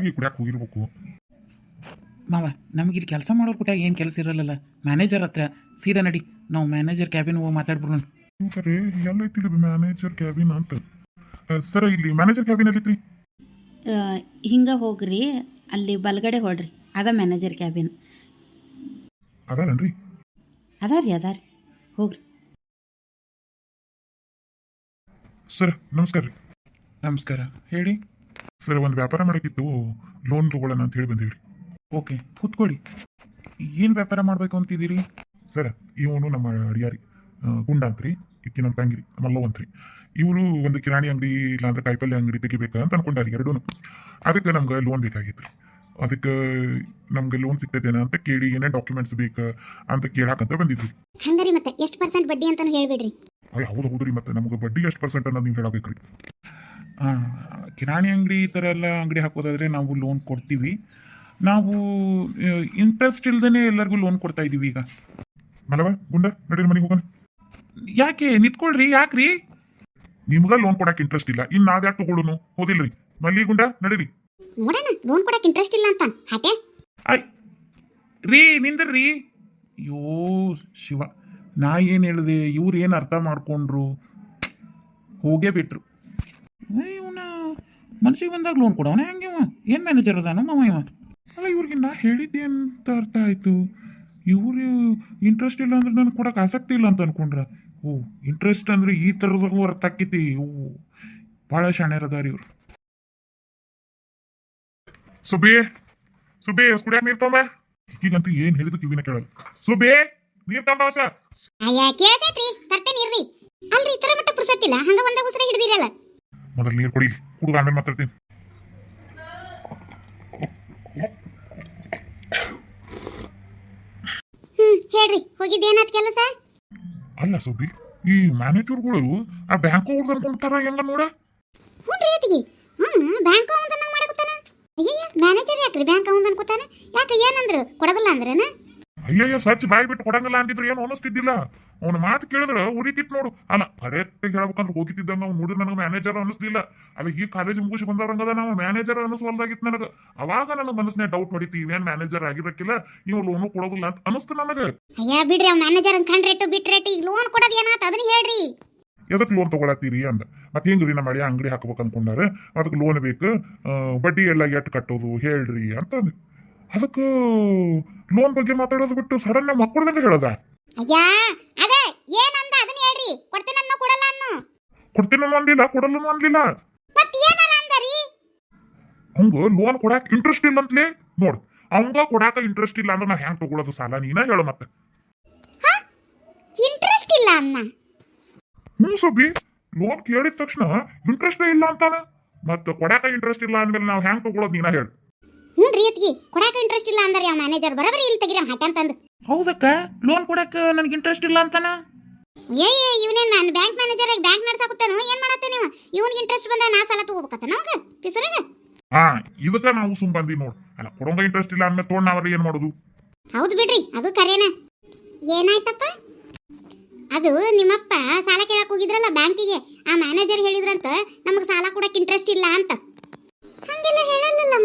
ಚಾಗಿ ಕುಡಿಯಾಕೆ ಹೋಗಿರ್ಬೇಕು. ಮಾವ ನಮಗಿಲ್ಲಿ ಕೆಲಸ ಮಾಡೋರು ಕೂಡ ಏನು ಕೆಲಸ ಇರಲ್ಲಲ್ಲ, ಮ್ಯಾನೇಜರ್ ಹತ್ರ ಸೀದಾ ನಡಿ, ನಾವು ಮ್ಯಾನೇಜರ್ ಕ್ಯಾಬಿನ್ ಹೋಗಿ ಮಾತಾಡ್ಬಿಡೋಣ. ಸರಿ ಎಲ್ಲೈತಿ ಮ್ಯಾನೇಜರ್ ಕ್ಯಾಬಿನ್ ಅಂತ? ಸರ್ ಇಲ್ಲಿ ಮ್ಯಾನೇಜರ್ ಕ್ಯಾಬಿನ್ ಎಲ್ಲೈತ್ರಿ? ಹಿಂಗೆ ಹೋಗ್ರಿ, ಅಲ್ಲಿ ಬಲಗಡೆ ಹೊಡ್ರಿ, ಅದ ಮ್ಯಾನೇಜರ್ ಕ್ಯಾಬಿನ್. ಅದಾರನ್ರಿ? ಅದಾರಿ ಹೋಗ್ರಿ. ಸರ್ ನಮಸ್ಕಾರ ರೀ. ನಮಸ್ಕಾರ, ಹೇಳಿ. ಸರ್ ಒಂದು ವ್ಯಾಪಾರ ಮಾಡೋಕ್ಕಿತ್ತು, ಲೋನ್ ತೊಗೊಳ್ಳೋಣ ಅಂತ ಹೇಳಿ ಬಂದೀವಿ ರೀ. ಓಕೆ ಕೂತ್ಕೊಳ್ಳಿ. ಏನು ವ್ಯಾಪಾರ ಮಾಡಬೇಕು ಅಂತಿದ್ದೀರಿ? ಸರ್ ಇವನು ನಮ್ಮ ಅಡಿಯಾರಿ ಗುಂಡ ಅಂತ್ರಿ, ಇಕ್ಕಿ ನಮ್ಮ ತಂಗಿರಿ ಮಲ್ಲವ್ ಅಂತ್ರಿ. ಇವರು ಒಂದು ಕಿರಾಣಿ ಅಂಗಡಿ ಇಲ್ಲಾಂದ್ರೆ ಕಾಯಿಪಲ್ಲೆ ಅಂಗಡಿ ತೆಗಿಬೇಕು ಅಂತ ಅನ್ಕೊಂಡಾರಿ ಎರಡೂ. ಅದಕ್ಕೆ ನಮ್ಗೆ ಲೋನ್ ಬೇಕಾಗಿತ್ತು ರೀ. ಅದಕ್ಕೆ ನಮ್ಗೆ ಲೋನ್ ಸಿಗ್ತೈತೇನ ಅಂತ ಕೇಳಿ ಏನೇ ಡಾಕ್ಯುಮೆಂಟ್ಸ್ ಬೇಕು ಅಂತ ಕೇಳಾಕಂತ ಬಂದಿದ್ವಿ. ಹಂಗಾರಿ ಮತ್ತೆ ಎಷ್ಟು ಪರ್ಸೆಂಟ್ ಬಡ್ಡಿ ಅಂತ ಹೇಳ್ಬಿಡ್ರಿ. ಹೌದು ಹೌದು ರೀ, ಮತ್ತೆ ನಮ್ಗೆ ಬಡ್ಡಿ ಎಷ್ಟು ಪರ್ಸೆಂಟ್ ಅನ್ನೋದು ನೀವು ಹೇಳಬೇಕು ರೀ. ಹಾಂ, ಕಿರಾಣಿ ಅಂಗಡಿ ಈ ಥರ ಎಲ್ಲ ಅಂಗಡಿ ಹಾಕೋದಾದರೆ ನಾವು ಲೋನ್ ಕೊಡ್ತೀವಿ. ನಾವು ಇಂಟ್ರೆಸ್ಟ್ ಇಲ್ದೇ ಎಲ್ಲರಿಗೂ ಲೋನ್ ಕೊಡ್ತಾ ಇದ್ದೀವಿ ಈಗ. ಮಲ್ಲವ ಗುಂಡ ನಡೀರಿ ಮನೆಗೆ ಹೋಗೋಣ. ಯಾಕೆ ನಿಂತ್ಕೊಳ್ರಿ, ಯಾಕ್ರಿ? ನಿಮ್ಗೆ ಲೋನ್ ಕೊಡಕ್ಕೆ ಇಂಟ್ರೆಸ್ಟ್ ಇಲ್ಲ, ಇನ್ನು ನಾವ್ ಯಾಕೆ ತಗೊಳ್ಳೋನು? ಹೋದಿಲ್ರಿ ಮಲ್ಲಿ ಗುಂಡ ನಡೀರಿ. ನೋಡೋಣ, ಲೋನ್ ಕೊಡಕ್ಕೆ ಇಂಟ್ರೆಸ್ಟ್ ಇಲ್ಲ ಅಂತ ಹಾಟೆ. ಆಯ್ ರೀ ನಿಂದ್ರಿ. ಅಯ್ಯೋ ಶಿವ, ನಾ ಏನು ಹೇಳಿದೆ, ಇವ್ರು ಏನು ಅರ್ಥ ಮಾಡ್ಕೊಂಡ್ರು, ಹೋಗೇ ಬಿಟ್ರು. ಇವನ ಮನ್ಸಿಗೆ ಬಂದಾಗ ಲೋನ್ ಕೊಡೋಣ ಹೆಂಗೆ? ಏನು ಮ್ಯಾನೇಜರ್ ಅದಾನ ಮಾವ ಇವ? ಅಲ್ಲ ಇವ್ರಿಗೆ ನಾ ಹೇಳಿದ್ದೆ ಅಂತ ಅರ್ಥ ಆಯಿತು. ಇವರು ಇಂಟ್ರೆಸ್ಟ್ ಇಲ್ಲ ಅಂದ್ರೆ ನನಗೆ ಕೊಡೋಕೆ ಆಸಕ್ತಿ ಇಲ್ಲ ಅಂತ ಅನ್ಕೊಂಡ್ರ. ಓ ಇಂಟ್ರೆಸ್ಟ್ ಅಂದ್ರೆ ಈ ಥರದಾಗ ಅರ್ಥ ಆಕೈತಿ. ಓ ಭಾಳ ಶಾಣ್ಯರದಾರ ಇವ್ರು. ಸುಬಿ ಸುಬಿ ಕುಡಿಯಾಕ ನೀರ್ ತೊಂಬ. ಈಗಂತೂ ಏನ್ ಹೇಳಿದ್ರು ಕಿವಿನ ಕೇಳಲ್ಲ. ಸುಬಿ ನೀರ್ ತೊಂಬ ಹೊಸ. ಅಯ್ಯ ಕೇಳ್ತೈತ್ರಿ, ತರ್ತೇನೆ ಇರ್ರಿ. ಅಲ್ರಿ ಈ ತರ ಮಟ್ಟ ಪುರ್ಸತ್ತಿಲ್ಲ, ಹಂಗ ಒಂದ ಉಸಿರ ಹಿಡಿದಿರಲ್ಲ. ಮೊದಲು ನೀರು ಕೊಡಿ, ಕುಡಿದು ಆಮೇಲೆ ಮಾತಾಡ್ತೀನಿ. ಹೇಳ್ರಿ, ಹೋಗಿದ್ದೇನಾತ್ ಕೆಲಸ? ಅಲ್ಲ ಸುಬ್ಬಿ, ಈ ಮ್ಯಾನೇಜರ್ಗಳು ಆ ಬ್ಯಾಂಕ್ ಅವ್ರದ್ದು ಅನ್ಕೊಂಡ್ತಾರ ಹೆಂಗ ನೋಡ? ಹುನ್ರಿ ಅತಿಗಿ, ಬ್ಯಾಂಕ್ ಅವಂದ ನಂಗೆ ಮಾಡಕತ್ತಾನ. ಅಯ್ಯಯ್ಯ ಮ್ಯಾನೇಜರ್ ಯಾಕ್ರಿ ಬ್ಯಾಂಕ್ ಅವಂದ ಅನ್ಕೋತಾನ? ಯಾಕೆ ಏನಂದ್ರು ಕೊಡಗಲ್ಲ ಅಂದ್ರನ? ಅಯ್ಯಯ್ಯ ಸಚ್ ಬಾಯಿ ಬಿಟ್ಟು ಕೊಡಂಗಿಲ್ಲ ಅಂತಿದ್ರು ಏನು ಅನ್ನಿಸ್ತಿದ್ದಿಲ್ಲ. ಅವ್ನ ಮಾತು ಕೇಳಿದ್ರೆ ಉರಿತಿತ್ತು ನೋಡು. ಅಲ್ಲ ಕರೆಕ್ಟ್ ಹೇಳ್ಬೇಕಂದ್ರೆ ಹೋಗಿತ್ತಿದ್ದಂಗ ಅವ್ನು ನೋಡಿದ್ರೆ ನನಗೆ ಮ್ಯಾನೇಜರ್ ಅನ್ನಿಸ್ಲಿಲ್ಲ. ಅಲ್ಲ ಈ ಕಾಲೇಜ್ ಮುಗಿಸಿ ಬಂದವರಂಗದ ನಾವು ಮ್ಯಾನೇಜರ್ ಅನ್ನಿಸ್ವಲ್ದಾಗಿತ್ತು ನನಗೆ. ಅವಾಗ ನನ್ನ ಮನಸ್ಸಿನ ಡೌಟ್ ಹೊಡಿತಿ, ಇವೇನ್ ಮ್ಯಾನೇಜರ್ ಆಗಿರಕ್ಕಿಲ್ಲ, ಇವ್ ಲೋನು ಕೊಡೋದಿಲ್ಲ ಅಂತ ಅನಿಸ್ತು ನನಗೆ. ಅಯ್ಯ ಬಿಡ್ರಿ, ಅವ್ ಮ್ಯಾನೇಜರ್ ಕಂಡ್ರೇಟು ಬಿಟ್ರೇಟು, ಈಗ ಲೋನ್ ಕೊಡೋದು ಏನಾತ ಅದನ್ನ ಹೇಳ್ರಿ. ಎದಕ್ಕೆ ಲೋನ್ ತಗೊಳತ್ತೀರಿ ಅಂದ. ಮತ್ತೆ ಹೆಂಗ್ರಿ ನಮ್ಮ ಹಳೆಯ ಅಂಗಡಿ ಹಾಕ್ಬೇಕು ಅನ್ಕೊಂಡಾರ, ಅದಕ್ಕೆ ಲೋನ್ ಬೇಕು, ಬಡ್ಡಿ ಎಲ್ಲ ಎಟ್ಟು ಕಟ್ಟೋದು ಹೇಳ್ರಿ ಅಂತ. ಅದಕ್ಕೆ ಲೋನ್ ಬಗ್ಗೆ ಮಾತಾಡೋದು ಬಿಟ್ಟು ಸಡನ್ ಮಕ್ಕಳದಂಗೆ ಹೇಳದ. ಅಯ್ಯ ಅದೇ ಏನಂದ ಅದನ್ನ ಹೇಳ್ರಿ. ಕೊಡ್ತೇನನ್ನ ಕೊಡಲ್ಲ ಅನ್ನು. ಕೊಡ್ತೀನಿ ಅನ್ಲಿಲ್ಲ, ಕೊಡಲ್ಲ ಅನ್ಲಿಲ್ಲ. ಮತ್ತೆ ಏನಾರ ಅಂದರಿ? ಅವಂಗ ಲೋನ್ ಕೊಡಾಕ ಇಂಟ್ರೆಸ್ಟ್ ಇಲ್ಲ ಅಂತಲೇ ನೋಡ್. ಅವಂಗ ಕೊಡಾಕ ಇಂಟ್ರೆಸ್ಟ್ ಇಲ್ಲ ಅಂದ್ರೆ ನಾ ಹೆಂಗ್ ತಗೊಳೋದು ಸಾಲ? ನೀನ ಹೇಳ ಮತ್ತೆ. ಇಂಟ್ರೆಸ್ಟ್ ಇಲ್ಲ ಅನ್ನ? ಸುಬ್ಬಿ, ಲೋನ್ ಕೇಳಿದ ತಕ್ಷಣ ಇಂಟ್ರೆಸ್ಟ್ ಇಲ್ಲ ಅಂತಾನ, ಮತ್ತೆ ಕೊಡಾಕ ಇಂಟ್ರೆಸ್ಟ್ ಇಲ್ಲ ಅಂದ್ಮೇಲೆ ನಾವು ಹೆಂಗ್ ತಗೊಳೋದು ನೀನ ಹೇಳ. ಹ್ಞೂ ರೀತಿಗೆ ಕೊಡಾಕ ಇಂಟ್ರೆಸ್ಟ್ ಇಲ್ಲ ಅಂದ್ರೆ ಯಾವ ಮ್ಯಾನೇಜರ್ ಬರಬರಿ ಇಲ್ಲಿ ತೆಗಿರ ಹಠ ಅಂತಂದು. ಹೌದಕ್ಕ, ಲೋನ್ ಕೊಡಕ್ಕೆ ನನಗೆ ಇಂಟ್ರೆಸ್ಟ್ ಇಲ್ಲ ಅಂತಾನ. ಏ ಇವನೇನ್ ನಾನು ಬ್ಯಾಂಕ್ ಮ್ಯಾನೇಜರ್ ಆಗಿ ಬ್ಯಾಂಕ್ ನಡ್ಸಾಕತ್ತಾನು, ಏನ್ ಮಾಡತ್ತೆ ನೀವು? ಇವನಿಗೆ ಇಂಟ್ರೆಸ್ಟ್ ಬಂದ ನಾ ಸಾಲ ತಗೋಬೇಕತ್ತ ನಮ್ಗೆ ಪಿಸರಗ? ಇದಕ್ಕ ನಾವು ಸುಮ್ ಬಂದಿ ನೋಡ್. ಅಲ್ಲ ಕೊಡೋಂಗ ಇಂಟ್ರೆಸ್ಟ್ ಇಲ್ಲ ಅಂದ್ಮೇಲೆ ತೊಗೊಂಡ್ ನಾವ್ರಿ ಏನ್ ಮಾಡೋದು? ಹೌದು ಬಿಡ್ರಿ, ಅದು ಕರೇನ. ಏನಾಯ್ತಪ್ಪ? ಅದು ನಿಮ್ಮಪ್ಪ ಸಾಲ ಕೇಳಕ್ ಹೋಗಿದ್ರಲ್ಲ ಬ್ಯಾಂಕಿಗೆ, ಆ ಮ್ಯಾನೇಜರ್ ಹೇಳಿದ್ರಂತ ನಮಗೆ ಸಾಲ ಕೊಡಕ್ ಇಂಟ್ರೆಸ್ಟ್ ಇಲ್ಲ ಅಂತ. ಹಂಗೆಲ್ಲ ಹೇಳಲ್ಲಮ್ಮ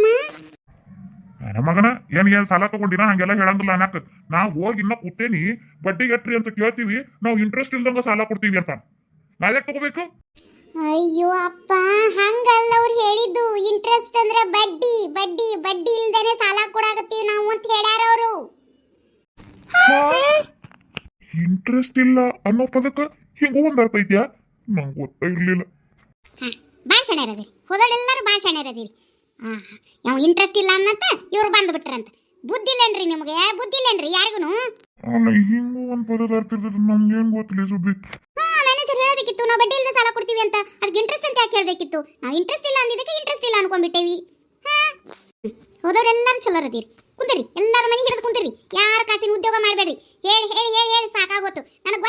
ನಮ್ಮ ಮಗನ. ಏನ್ ಸಾಲ ತಗೊಂಡಿನ ಹಂಗೆಲ್ಲ ಹೇಳಂಗಿಲ್ಲ ಅನ್ನಕ್. ನಾವು ಹೋಗಿ ಇನ್ನ ಕೂತೇನಿ, ಬಡ್ಡಿ ಗಟ್ರಿ ಅಂತ ಕೇಳ್ತೀವಿ, ನಾವು ಇಂಟ್ರೆಸ್ಟ್ ಇಲ್ದಂಗ ಸಾಲ ಕೊಡ್ತೀವಿ ಅಂತ. ನಾವ್ಯಾಕೆ ತಗೋಬೇಕು? ಅಯ್ಯೋ ಅಪ್ಪ, ಹಂಗಲ್ಲ ಅವ್ರು ಹೇಳಿದ್ದು. ಇಂಟ್ರೆಸ್ಟ್ ಅಂದ್ರೆ ಬಡ್ಡಿ, ಬಡ್ಡಿ ಬಡ್ಡಿ ಇಲ್ದೇನೆ ಸಾಲ ಕೊಡಾಕತ್ತೀವಿ ನಾವು ಅಂತ ಹೇಳ್ಯಾರ ಅವರು. ಇಂಟ್ರೆಸ್ಟ್ ಇಲ್ಲ ಅನ್ನೋ ಪದಕ್ಕ ಹಿಂಗ ಒಂದ್ ಅರ್ಥ ಐತ್ಯಾ? ನಂಗೆ ಗೊತ್ತ ಇರ್ಲಿಲ್ಲ. ಬಾಳ್ ಸಣ್ಣ ಇರೋದಿರಿ, ಹೋದೋಳೆಲ್ಲರೂ ಬಾಳ್ ಸಣ್ಣ ಇರೋದಿರಿ. ಯಾವ ಇಂಟ್ರೆಸ್ಟ್ ಇಲ್ಲ ಅನ್ನಂತ ಇವ್ರು ಬಂದ್ಬಿಟ್ರಂತ. ಬುದ್ಧಿ ಇಲ್ಲೇನ್ರಿ ನಿಮ್ಗೆ? ಬುದ್ಧಿ ಇಲ್ಲೇನ್ರಿ ಯಾರಿಗೂ? ಅಲ್ಲ ಹಿಂಗ ಒಂದ್ ಪದದ ಅರ್ಥ ಇರ್ತದೆ, ನಮ್ಗೇನ್ ಗೊತ್ತಿಲ್ಲ ಸುಬ್ಬಿ. ಮ್ಯಾನೇಜರ್ ಹೇಳ್ಬೇಕಿತ್ತು ನಾವು ಬಡ್ಡಿ ಇಲ್ಲದೆ ಸಾಲ ಕೊಡ್ತೀವಿ ಅಂತ. ಅದಕ್ಕೆ ಇಂಟ್ರೆಸ್ಟ್ ಅಂತ ಯಾಕೆ ಹೇಳ್ಬೇಕಿತ್ತು? ನಾವು ಇಂಟ್ರೆಸ್ಟ್ ಇಲ್ಲ ಅಂದಿದ್ದಕ್ಕೆ ಇಂಟ್ರೆಸ್ಟ್ ಇಲ್ಲ ಅನ್ಕೊಂಡ್ಬಿಟ್ಟೇವಿ. ಹೋದವ್ರೆಲ್ಲರೂ ಚಲೋ ಇರದಿರಿ. ಕುಂದಿರಿ, ಎಲ್ಲಾರ ಮನೆ ಹಿಡಿದು ಕುಂದಿರಿ, ಯಾರ ಕಾಸಿನ ಉದ್ಯೋಗ ಮಾಡಬೇಡ್ರಿ. ಹೇಳಿ ಹೇಳಿ ಹೇಳಿ ಹೇಳಿ ಸಾಕಾಗೋತು. ನನಗೆ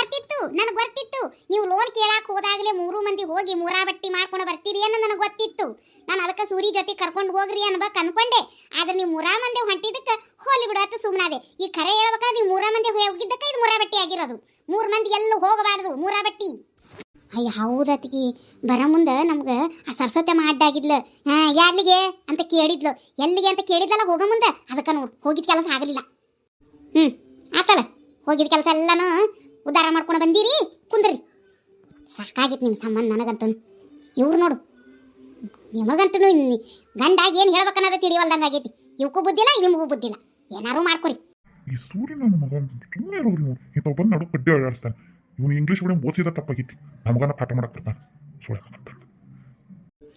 ಗೊತ್ತಿತ್ತು ನೀವು ಲೋನ್ ಕೇಳಾಕ್ ಹೋದಾಗಲೇ 3 ಮಂದಿ ಹೋಗಿ ಮೂರಾ ಬಟ್ಟಿ ಮಾಡ್ಕೊಂಡು ಬರ್ತೀರಿ ಅನ್ನೋ ನನಗೆ ಗೊತ್ತಿತ್ತು. ನಾನು ಅದಕ್ಕೆ ಸೂರಿ ಜೊತೆ ಕರ್ಕೊಂಡು ಹೋಗ್ರಿ ಅನ್ಬೇಕು ಅನ್ಕೊಂಡೆ. ಆದ್ರೆ ನೀವು 3 ಮಂದಿ ಹೊಂಟಿದ್ದಕ್ಕೆ ಹೋಲಿ ಬಿಡತ್ತ ಸುಮ್ಮನಾದೆ. ಈ ಖರೆ ಹೇಳ್ಬೇಕಾದ್ರೆ ನೀವು 3 ಮಂದಿ ಹೋಗಿದ್ದಕ್ಕೆ ಇದು ಮೂರಾ ಬಟ್ಟಿ ಆಗಿರೋದು. 3 ಮಂದಿ ಎಲ್ಲೂ ಹೋಗಬಾರ್ದು ಮೂರಾ ಬಟ್ಟಿ. ಅಯ್ಯ ಹೌದತ್ತಿಗೆ ಬರ ಮುಂದೆ ನಮ್ಗೆ ಆ ಸರಸ್ವತಿ ಅಡ್ಡಾಗಿದ್ಲು ಯಾರ್ಲಿಗೆ ಅಂತ ಕೇಳಿದ್ಲು, ಎಲ್ಲಿಗೆ ಅಂತ ಕೇಳಿದ್ಲಲ್ಲ ಹೋಗೋ ಮುಂದೆ, ಅದಕ್ಕೆ ನೋಡು ಹೋಗಿದ ಕೆಲಸ ಆಗಲಿಲ್ಲ. ಆತಲ್ಲ ಹೋಗಿದ ಕೆಲಸ ಎಲ್ಲನೂ ಉದ್ಧಾರ ಮಾಡ್ಕೊಂಡು ಬಂದಿರಿ, ಕುಂದ್ರಿ. ಸಾಕಾಗಿತ್ತು ನಿಮ್ಮ ಸಂಬಂಧ ನನಗಂತೂ. ಇವ್ರು ನೋಡು ನಿಮಗಂತೂ ಗಂಡಾಗಿ ಏನು ಹೇಳ್ಬೇಕನ್ನೋದು ತಿಳಿವಲ್ದಂಗೆ ಆಗೈತಿ. ಇವಕ್ಕೂ ಬುದ್ಧಿಲ್ಲ ನಿಮಗೂ ಬುದ್ಧಿಲ್ಲ, ಏನಾರು ಮಾಡ್ಕೊರಿ. ಈ ಸೂರ್ಯ ನನ್ನ ಮಗ ಸುಮ್ಮನೆ ಇರೋರು ನೋಡಿ, ಇಂಥ ಬಂದು ನಡು ಕಡ್ಡಿ ಆಡಿಸ್ತಾನೆ. ಇವನು ಇಂಗ್ಲೀಷ್ ಮೀಡಿಯಂ ಓದಿಸಿದ ತಪ್ಪಾಗಿತ್ತು, ನಮಗನ ಪಾಠ ಮಾಡಕ್ಕೆ ಬರ್ತಾನೆ ಸುಳ್ಳ ಮಗಂತ.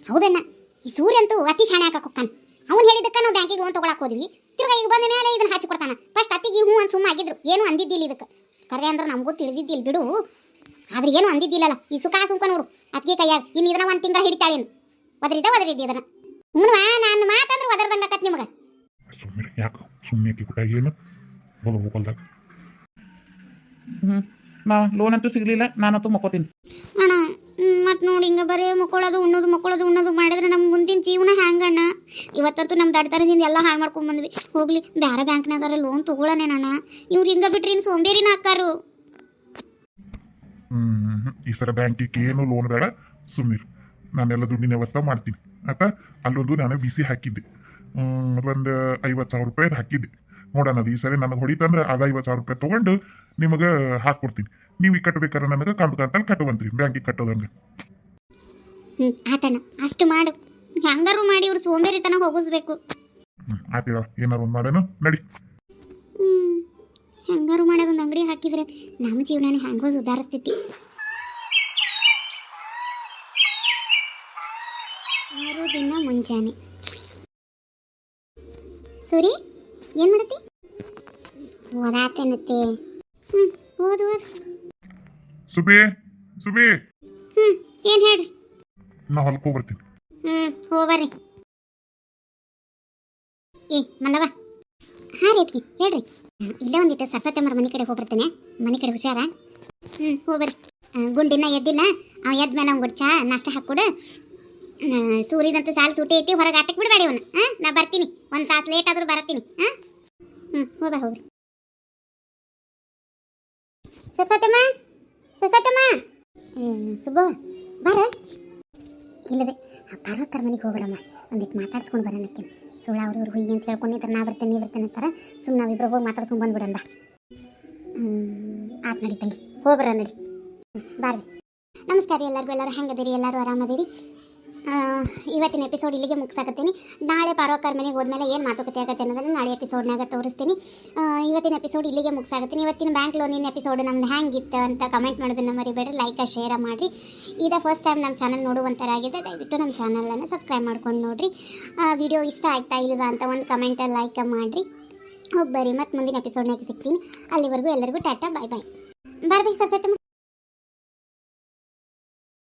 ಹೌದಣ್ಣ, ಈ ಸೂರ್ಯ ಅಂತೂ ಅತಿ ಶಾಣೆ ಹಾಕಕ್ಕೆ ಹೋಗ್ತಾನೆ. ಅವ್ನು ಹೇಳಿದ್ದಕ್ಕೆ ನಾವು ಬ್ಯಾಂಕಿಗೆ ಲೋನ್ ತೊಗೊಳಕ್ಕೆ ಹೋದ್ವಿ, ತಿರ್ಗಾ ಈಗ ಬಂದ ಮೇಲೆ ಇದನ್ನ ಹಚ್ಚಿ ಕೊಡ್ತಾನೆ. ಫಸ್ಟ್ ಅತ್ತಿಗೆ ಹ್ಞೂ ಅಂತ ಸುಮ್ಮ ಆಗಿದ್ರು, ಏನು ಅಂದಿದ್ದಿಲ್ಲ ಇದಕ್ಕೆ. ಕರೆ ಅಂದ್ರೆ ನಮಗೂ ತಿಳಿದಿದ್ದಿಲ್ಲ ಬಿಡು, ಆದ್ರೆ ಏನು ಅಂದಿದ್ದಿಲ್ಲಲ್ಲ. ಈ ಸುಖ ನೋಡು ಅತ್ತಿಗೆ ಕೈಯಾಗ. ಇನ್ನು ಇದನ್ನ 1 ತಿಂಗಳ ಹಿಡಿತಾಳೇನು, ಒದರಿದ್ದಿ ಅದನ್ನ. ಹ್ಞೂ ನಾನು ಮಾತಂದ್ರೆ ಒದರ್ದಂಗೆ ಆಕತ್ ನಿಮಗೆ. ಸುಮ್ಮನೆ ಯಾಕೆ ಸುಮ್ಮನೆ ಕಿಬಿಟ ಏನು ಹೋಗಲ್ದಾಗ. ಲೋನ್ ಅಂತೂ ಸಿಗಲಿಲ್ಲ, ನಾನಂತೂ ಮಕ್ಕೋತೀನಿ. ಅಣ್ಣ ಮತ್ತು ನೋಡಿ ಹಿಂಗೆ ಬರೀ ಮಕ್ಕಳೋದು ಉಣ್ಣೋದು ಮಾಡಿದ್ರೆ ನಮ್ಮ ಮುಂದಿನ ಜೀವನ ಹ್ಯಾಂಗಣ್ಣ? ಇವತ್ತಂತೂ ನಮ್ಮ ದಡ್ತರದಿಂದ ಎಲ್ಲ ಹಾಳು ಮಾಡ್ಕೊಂಡು ಬಂದ್ವಿ. ಹೋಗ್ಲಿ ಬೇರೆ ಬ್ಯಾಂಕ್ನಾಗಾರ ಲೋನ್ ತೊಗೊಳನೇನಣ್ಣ. ಇವ್ರು ಹಿಂಗೆ ಬಿಟ್ರಿ ಇನ್ನು ಸೋಂಬೇರಿನ ಹಾಕಾರು. ಈ ಸಲ ಬ್ಯಾಂಕಿಗೆ ಏನು ಲೋನ್ ಬೇಡ, ಸುಮ್ಮನಿರು. ನಾನೆಲ್ಲ ದುಡ್ಡಿನ ವ್ಯವಸ್ಥೆ ಮಾಡ್ತೀನಿ ಆಯ್ತಾ. ಅಲ್ಲೊಂದು ನಾನು ಬಿಸಿ ಹಾಕಿದ್ದೆ, ಒಂದು 50,000 ರೂಪಾಯಿ ಹಾಕಿದ್ದೆ. ನೋಡೋಣ ಅದು ಈ ಸರಿ ನನಗೆ ಹೊಡಿತಂದ್ರೆ ಅದು 50,000 ರೂಪಾಯಿ ತೊಗೊಂಡು ನಿಮಗೆ ಹಾಕ್ಕೊಡ್ತೀನಿ. ನೀವು ಈಗ ಕಟ್ಟಬೇಕಾದ್ರೆ ನನಗೆ ಕಂತಲ್ಲಿ ಕಟ್ಟುವಂತ್ರಿ, ಬ್ಯಾಂಕಿಗೆ ಕಟ್ಟೋದಂಗೆ. ಆತಣ್ಣ ಅಷ್ಟು ಮಾಡು, ಹೆಂಗಾರು ಮಾಡಿ ಇವ್ರು ಸೋಂಬೇರಿತನ ಹೋಗಿಸ್ಬೇಕು. ಆಯ್ತಿರ ಏನಾರು ಒಂದು ಮಾಡೋಣ ನಡಿ. ಹೆಂಗಾರು ಮಾಡೋದೊಂದು ಅಂಗಡಿ ಹಾಕಿದ್ರೆ ನಮ್ಮ ಜೀವನನೇ ಹೆಂಗೋ ಸುಧಾರಿಸ್ತೈತಿ. ದಿನ ಮುಂಜಾನೆ ಸೂರಿ ಏನು ಮಾಡತ್ತಿ? ಓದಾತೇನತ್ತೆ. ಓದು ಸುಬಿ ಏನು ಹೇಳ್ರಿ? ನಾ ಹೊಲ್ಕೋ ಬರ್ತೀನಿ. ಹೋಗ್ಬರ್ರಿ. ಏ ಮಲ್ಲವ, ಹಾಂ ರೀ ಅತ್ತಿ ಹೇಳ್ರಿ. ಇಲ್ಲೇ ಒಂದಿಟ್ಟು ಸರಸ್ವತಿ ಮನೆ ಕಡೆ ಹೋಗ್ಬರ್ತೇನೆ, ಮನೆ ಕಡೆ ಹುಷಾರ. ಹೋಗ್ಬರ್ರಿ. ಗುಂಡಿನ ಎದ್ದಿಲ್ಲ, ಅವ ಎದ್ದ ಮೇಲೆ ಅವ್ನು ಚಾ ನಾಷ್ಟ ಹಾಕ್ಕೊಡು. ಸೂರ್ಯದಂತೂ ಸಾಲು ಸೂಟಿ ಐತಿ, ಹೊರಗೆ ಆಟಕ್ಕೆ ಬಿಡಬೇಡಿ ಅವನು. ನಾ ಬರ್ತೀನಿ, 1 ತಾಸು ಲೇಟ್ ಆದರೂ ಬರ್ತೀನಿ. ಹೋಗ್ರಿ. ಸರಸ್ವತಮ್ಮ ಸುಬ್ಬ ಬರ. ಇಲ್ಲವೇ ಪಾರ್ವಕ್ಕರ ಮನೆಗೆ ಹೋಗ್ಬರಮ್ಮ, ಒಂದಿಟ್ಟು ಮಾತಾಡ್ಸ್ಕೊಂಡು ಬರೋಣಕ್ಕೆ. ಸುಳ್ಳ ಅವ್ರವ್ರು ಹುಯ್ಯಿ ಅಂತ ಹೇಳ್ಕೊಂಡಿದ್ರೆ ನಾ ಬರ್ತೇನೆ ನೀ ಬರ್ತೇನೆ ಅಂತಾರೆ. ಸುಮ್ಮನೆ ನಾವಿಬ್ರು ಹೋಗಿ ಮಾತಾಡ್ಸ್ಕೊಂಡು ಬಂದ್ಬಿಡಂದ. ಆತ್ ನಡಿ ತಂಗಿ, ಹೋಗ್ಬರ ನಡಿ. ಬಾರ್ರಿ. ನಮಸ್ಕಾರ ರೀ ಎಲ್ಲರಿಗೂ. ಎಲ್ಲರೂ ಹೆಂಗದಿರಿ? ಎಲ್ಲರೂ ಆರಾಮದಿರಿ? ಇವತ್ತಿನ ಎಪಿಸೋಡ್ ಇಲ್ಲಿಗೆ ಮುಗಿಸಾಕತ್ತೀನಿ. ನಾಳೆ ಪಾರ್ವಕ್ಕರ ಮನೆಗೆ ಹೋದ್ಮೇಲೆ ಏನು ಮಾತುಕತೆ ಆಗತ್ತೆ ಅನ್ನೋದನ್ನು ನಾಳೆ ಎಪಿಸೋಡ್ನಾಗ ತೋರಿಸ್ತೀನಿ. ಇವತ್ತಿನ ಎಪಿಸೋಡ್ ಇಲ್ಲಿಗೆ ಮುಗಿಸಾಕತ್ತೀನಿ. ಇವತ್ತಿನ ಬ್ಯಾಂಕ್ ಲೋನಿನ ಎಪಿಸೋಡ್ ನಮ್ದು ಹೆಂಗಿತ್ತು ಅಂತ ಕಮೆಂಟ್ ಮಾಡೋದನ್ನು ಮರಿಬೇಡ್ರಿ. ಲೈಕ್ ಶೇರ್ ಮಾಡಿರಿ. ಇದೇ ಫಸ್ಟ್ ಟೈಮ್ ನಮ್ಮ ಚಾನಲ್ ನೋಡುವಂಥರಾಗಿದೆ, ದಯವಿಟ್ಟು ನಮ್ಮ ಚಾನಲನ್ನು ಸಬ್ಸ್ಕ್ರೈಬ್ ಮಾಡ್ಕೊಂಡು ನೋಡಿರಿ. ವಿಡಿಯೋ ಇಷ್ಟ ಆಗ್ತಾ ಇಲ್ವಾ ಅಂತ ಒಂದು ಕಮೆಂಟಲ್ಲಿ ಲೈಕ್ ಮಾಡಿರಿ. ಹೋಗಿ ಬರ್ರಿ, ಮತ್ತು ಮುಂದಿನ ಎಪಿಸೋಡ್ನಾಗ ಸಿಗ್ತೀನಿ. ಅಲ್ಲಿವರೆಗೂ ಎಲ್ಲರಿಗೂ ಟಾಟಾ ಬಾಯ್ ಬಾಯ್. ಬರ್ಬೇಕು ಸರಸ್ವತಮ್ಮ.